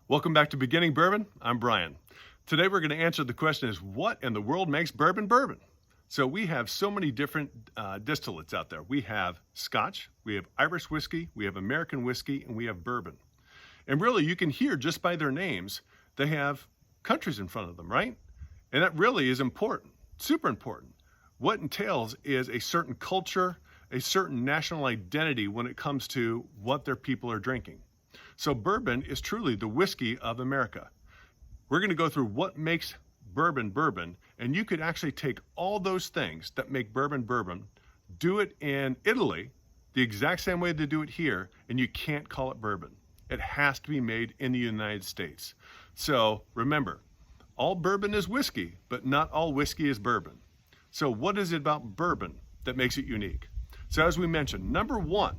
Welcome back to Beginning Bourbon. I'm Brian. Today we're going to answer the question is what in the world makes bourbon bourbon? So we have so many different distillates out there. We have Scotch, we have Irish whiskey, we have American whiskey, and we have bourbon. And really you can hear just by their names, they have countries in front of them, right? And that really is important, super important. What entails is a certain culture, a certain national identity when it comes to what their people are drinking. So bourbon is truly the whiskey of America. We're going to go through what makes bourbon bourbon, and you could actually take all those things that make bourbon bourbon, do it in Italy the exact same way they do it here, and you can't call it bourbon. It has to be made in the United States. So remember, all bourbon is whiskey, but not all whiskey is bourbon. So what is it about bourbon that makes it unique? So as we mentioned, number one,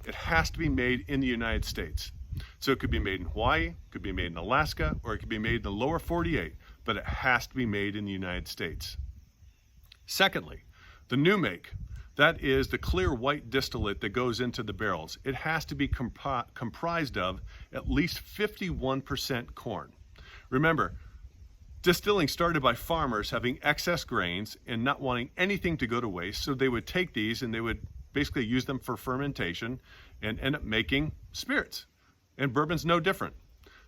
it has to be made in the United States. So it could be made in Hawaii, could be made in Alaska, or it could be made in the lower 48, but it has to be made in the United States. Secondly, the new make, that is the clear white distillate that goes into the barrels. It has to be comprised of at least 51% corn. Remember, distilling started by farmers having excess grains and not wanting anything to go to waste, so they would take these and they would basically use them for fermentation and end up making spirits. And bourbon's no different.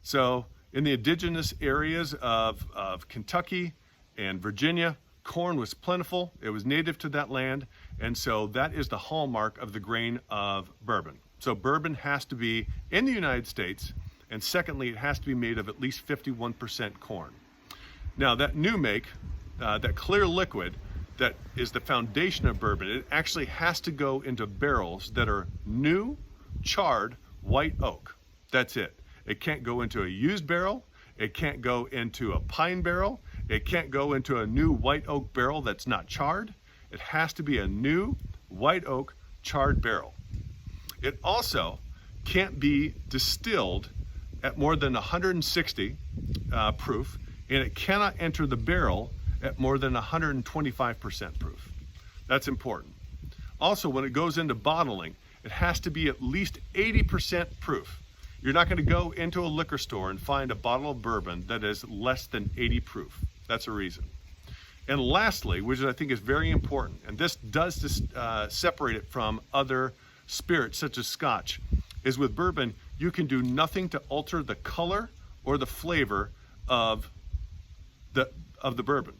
So in the indigenous areas of Kentucky and Virginia, corn was plentiful. It was native to that land. And so that is the hallmark of the grain of bourbon. So bourbon has to be in the United States. And secondly, it has to be made of at least 51% corn. Now that new make, that clear liquid, that is the foundation of bourbon, it actually has to go into barrels that are new, charred, white oak. That's it. It can't go into a used barrel. It can't go into a pine barrel. It can't go into a new white oak barrel that's not charred. It has to be a new white oak charred barrel. It also can't be distilled at more than 160 proof, and it cannot enter the barrel at more than 125% proof. That's important. Also, when it goes into bottling, it has to be at least 80% proof. You're not going to go into a liquor store and find a bottle of bourbon that is less than 80 proof. That's a reason. And lastly, which I think is very important, and this does separate it from other spirits such as Scotch, is with bourbon, you can do nothing to alter the color or the flavor of the bourbon.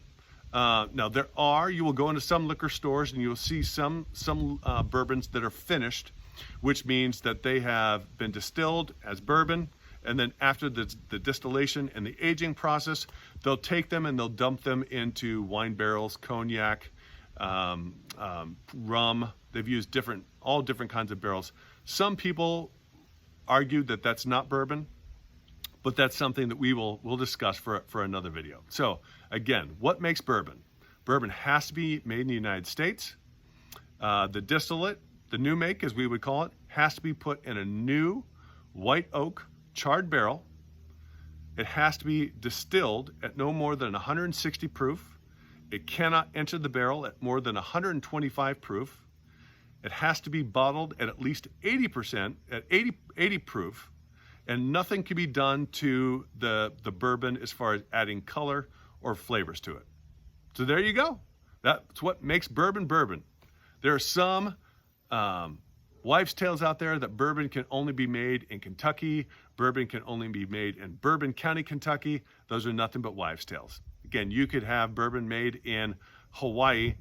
Now you will go into some liquor stores and you'll see some bourbons that are finished, which means that they have been distilled as bourbon, and then after the distillation and the aging process, they'll take them and they'll dump them into wine barrels, cognac, rum. They've used all different kinds of barrels. Some people argue that that's not bourbon, but that's something that we'll discuss for another video. So again, what makes bourbon? Bourbon has to be made in the United States. The distillate, the new make, as we would call it, has to be put in a new white oak charred barrel. It has to be distilled at no more than 160 proof. It cannot enter the barrel at more than 125 proof. It has to be bottled at least 80%, at 80 proof, and nothing can be done to the bourbon as far as adding color or flavors to it. So there you go. That's what makes bourbon bourbon. There are some wives' tales out there that bourbon can only be made in Kentucky. Bourbon can only be made in Bourbon County, Kentucky. Those are nothing but wives' tales. Again, you could have bourbon made in Hawaii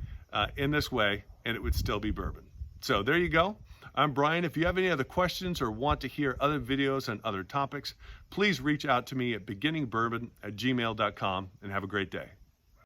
in this way, and it would still be bourbon. So there you go. I'm Brian. If you have any other questions or want to hear other videos on other topics, please reach out to me at beginningbourbon@gmail.com, and have a great day.